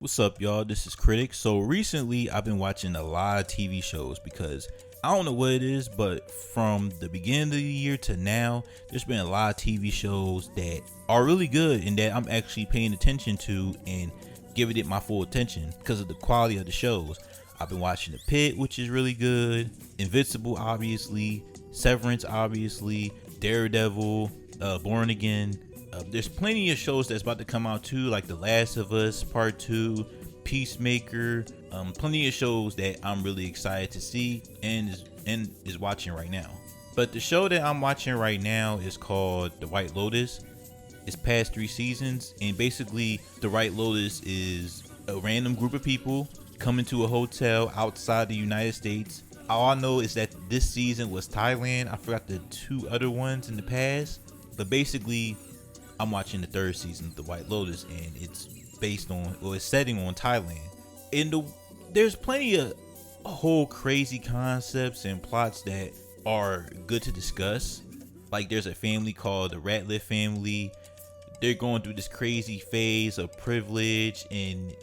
What's up, y'all? This is Critic. So recently, I've been watching a lot of TV shows because I don't know what it is, but from the beginning of the year to now, there's been a lot of TV shows that are really good and that I'm actually paying attention to and giving it my full attention because of the quality of the shows. I've been watching The Pit, which is really good, Invincible, obviously, Severance, obviously, Daredevil, Born Again. There's plenty of shows that's about to come out too, like The Last of Us Part 2, Peacemaker. Plenty of shows that I'm really excited to see and is watching right now. But the show that I'm watching right now is called The White Lotus. It's past 3 seasons, and basically The White Lotus is a random group of people coming to a hotel outside the United States. All I know is that this season was Thailand. I forgot the 2 other ones in the past, but basically I'm watching the 3rd season of The White Lotus, and it's it's setting on Thailand. And there's plenty of whole crazy concepts and plots that are good to discuss. Like there's a family called the Ratliff Family. They're going through this crazy phase of privilege, and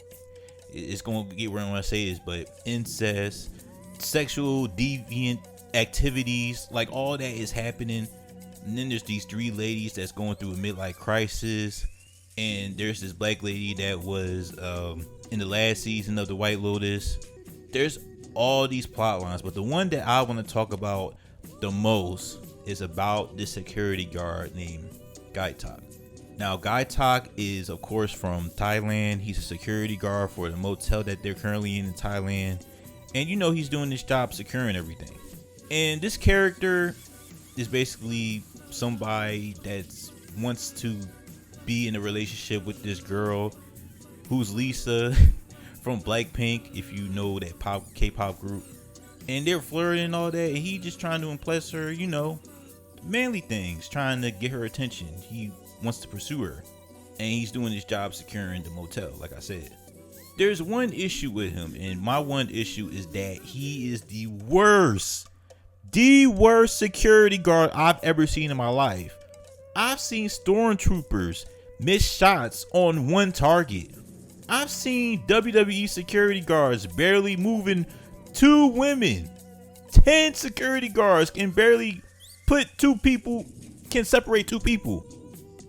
it's going to get where I want to say this, but incest, sexual deviant activities, like all that is happening. And then there's these 3 ladies that's going through a midlife crisis, and there's this black lady that was in the last season of The White Lotus. There's all these plot lines, but the one that I want to talk about the most is about this security guard named Guy Tak. Now, Guy Tak is, of course, from Thailand. He's a security guard for the motel that they're currently in Thailand, and he's doing this job securing everything. And this character is basically somebody that wants to be in a relationship with this girl who's Lisa from Blackpink, if you know that K-pop group. And they're flirting and all that, and he just trying to impress her, manly things, trying to get her attention. He wants to pursue her, and he's doing his job securing the motel, like I said. There's one issue with him, and my one issue is that he is the worst security guard I've ever seen in my life. I've seen stormtroopers miss shots on one target. I've seen WWE security guards barely moving 2 women. 10 security guards can barely separate 2 people.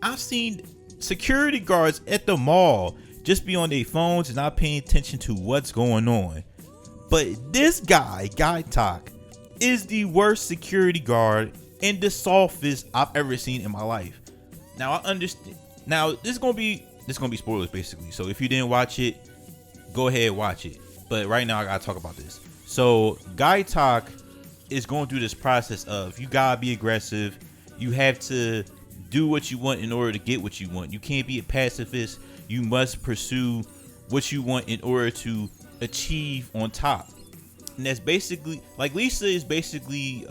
I've seen security guards at the mall just be on their phones and not paying attention to what's going on. But this Guy Tak, is the worst security guard and the softest I've ever seen in my life. Now I understand. Now this is gonna be spoilers basically. So if you didn't watch it, go ahead and watch it. But right now I gotta talk about this. So Guy Tak is going through this process of you gotta be aggressive. You have to do what you want in order to get what you want. You can't be a pacifist. You must pursue what you want in order to achieve on top. And that's basically, like, Lisa is basically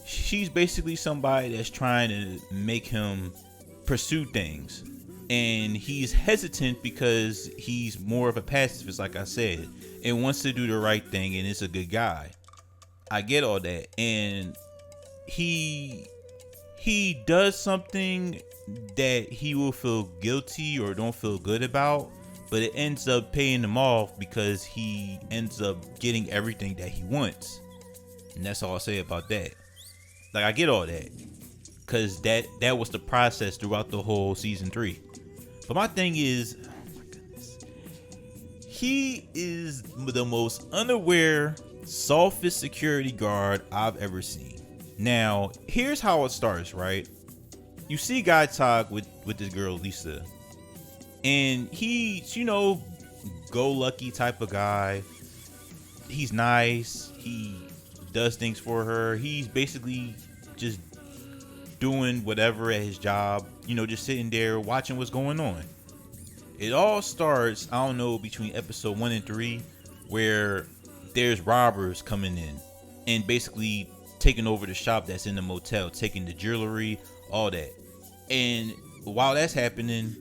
she's basically somebody that's trying to make him pursue things, and he's hesitant because he's more of a pacifist, like I said, and wants to do the right thing, and is a good guy. I get all that, and he does something that he will feel guilty or don't feel good about, but it ends up paying him off because he ends up getting everything that he wants. And that's all I'll say about that. Like, I get all that, because that was the process throughout the whole season 3. But my thing is, oh my goodness, he is the most unaware, softest security guard I've ever seen. Now, here's how it starts, right? You see Guy Tak with this girl, Lisa. And he's, go lucky type of guy. He's nice. He does things for her. He's basically just doing whatever at his job, just sitting there watching what's going on. It all starts, I don't know, between episode 1 and 3, where there's robbers coming in and basically taking over the shop that's in the motel, taking the jewelry, all that. And while that's happening,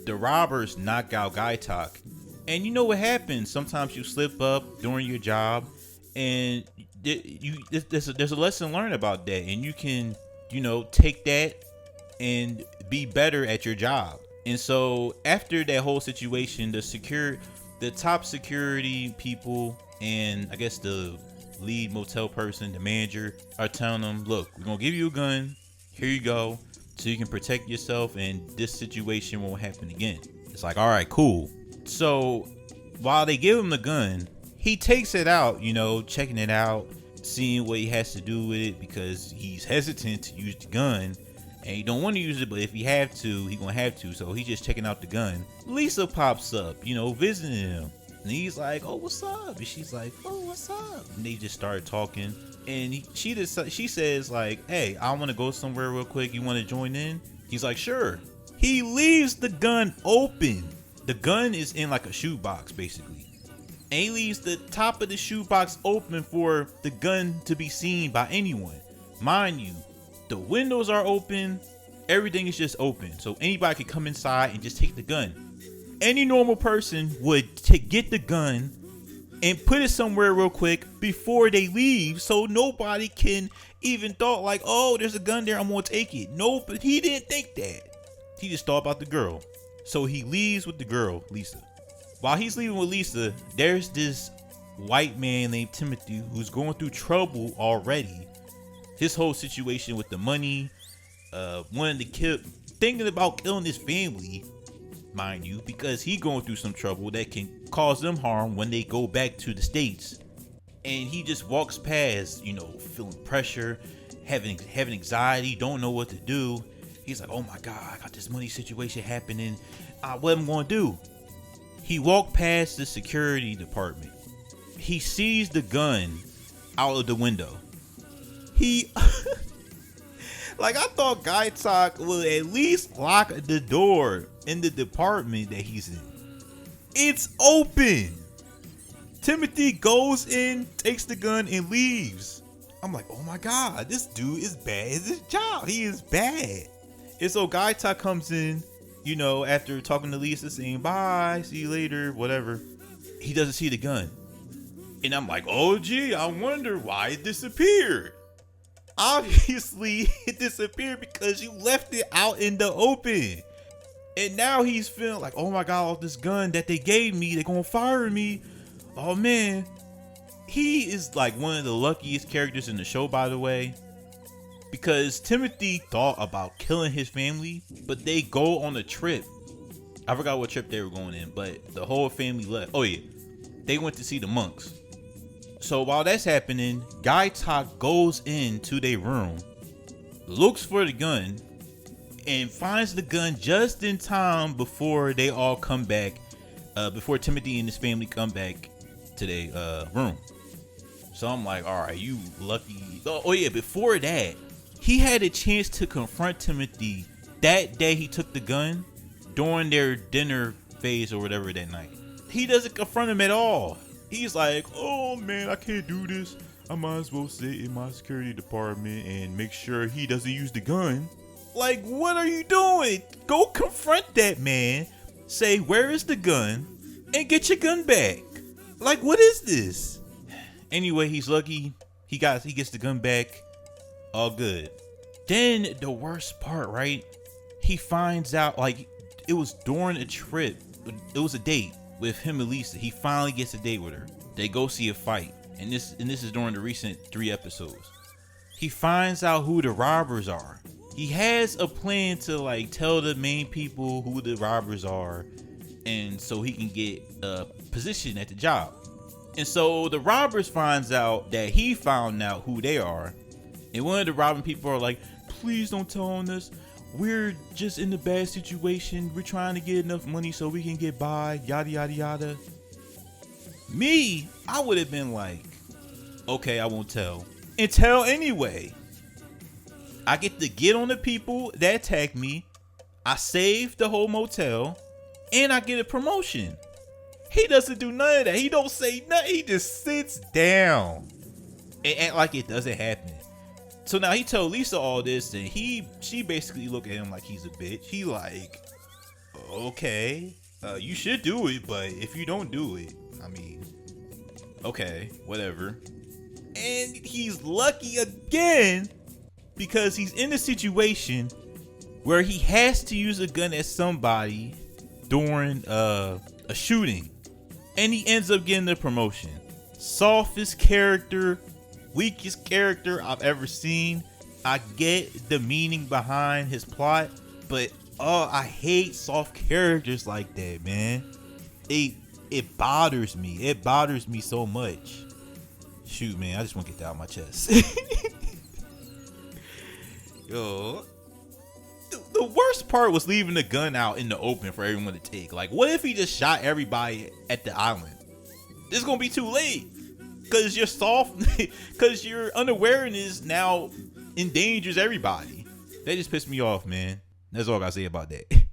the robbers knock out Guy Tak. And you know what happens? Sometimes you slip up during your job, and there's a lesson learned about that. And you can, take that and be better at your job. And so after that whole situation, the top security people, and I guess the lead motel person, the manager, are telling them, look, we're gonna give you a gun, here you go, so you can protect yourself and this situation won't happen again. It's like, all right, cool. So while they give him the gun, he takes it out, checking it out, seeing what he has to do with it, because he's hesitant to use the gun and he don't want to use it, but if he have to, he gonna have to. So he's just checking out the gun. Lisa pops up, visiting him, and he's like, oh, what's up? And she's like, oh, what's up? And they just started talking, and she says like, hey, I want to go somewhere real quick, you want to join in? He's like, sure. He leaves the gun open. The gun is in like a shoebox basically, and he leaves the top of the shoebox open for the gun to be seen by anyone. Mind you, the windows are open, everything is just open, so anybody could come inside and just take the gun. Any normal person would get the gun and put it somewhere real quick before they leave, so nobody can even thought like, oh, there's a gun there, I'm gonna take it. No, but he didn't think that. He just thought about the girl. So he leaves with the girl, Lisa. While he's leaving with Lisa, there's this white man named Timothy who's going through trouble already. His whole situation with the money, wanting to kill, thinking about killing his family, mind you, because he going through some trouble that can cause them harm when they go back to the States. And he just walks past, feeling pressure, having anxiety, don't know what to do. He's like, oh my God, I got this money situation happening. What am I going to do? He walked past the security department. He sees the gun out of the window. He, like, I thought Guy Talk would at least lock the door in the department that he's in. It's open. Timothy goes in, takes the gun, and leaves. I'm like, oh my God, this dude is bad at his job. He is bad. And so Guy Talk comes in, after talking to Lisa, saying, bye, see you later, whatever. He doesn't see the gun. And I'm like, oh gee, I wonder why it disappeared. Obviously, it disappeared because you left it out in the open. And now he's feeling like, oh my God, all this gun that they gave me, they're gonna fire me. Oh man. He is like one of the luckiest characters in the show, by the way. Because Timothy thought about killing his family, but they go on a trip. I forgot what trip they were going in, but the whole family left. Oh yeah, they went to see the monks. So while that's happening, Guy Talk goes into their room, looks for the gun, and finds the gun just in time before they all come back, before Timothy and his family come back to their room. So I'm like, all right, you lucky. Oh yeah, before that, he had a chance to confront Timothy that day he took the gun during their dinner phase or whatever that night. He doesn't confront him at all. He's like, oh man, I can't do this. I might as well sit in my security department and make sure he doesn't use the gun. Like, what are you doing? Go confront that man. Say, where is the gun? And get your gun back. Like, what is this? Anyway, he's lucky. He gets the gun back. All good. Then the worst part, right? He finds out, like, it was during a trip. It was a date with him and Lisa. He finally gets a date with her. They go see a fight. And this is during the recent 3 episodes. He finds out who the robbers are. He has a plan to like tell the main people who the robbers are, and so he can get a position at the job. And so the robbers finds out that he found out who they are. And one of the robbing people are like, please don't tell on us. We're just in a bad situation. We're trying to get enough money so we can get by, yada, yada, yada. Me, I would have been like, okay, I won't tell. And tell anyway. I get to get on the people that attacked me. I save the whole motel. And I get a promotion. He doesn't do none of that. He don't say nothing. He just sits down and act like it doesn't happen. So now he told Lisa all this, and she basically look at him like he's a bitch. He like, okay, you should do it, but if you don't do it, I mean, okay, whatever. And he's lucky again because he's in a situation where he has to use a gun at somebody during a shooting, and he ends up getting the promotion. Softest character, weakest character I've ever seen. I get the meaning behind his plot, but I hate soft characters like that, man. It bothers me. It bothers me so much. Shoot, man, I just want to get that out of my chest. Yo, the worst part was leaving the gun out in the open for everyone to take. Like, what if he just shot everybody at the island? It's gonna be too late, cause you're soft, cause your unawareness now endangers everybody. That just pissed me off, man. That's all I gotta say about that.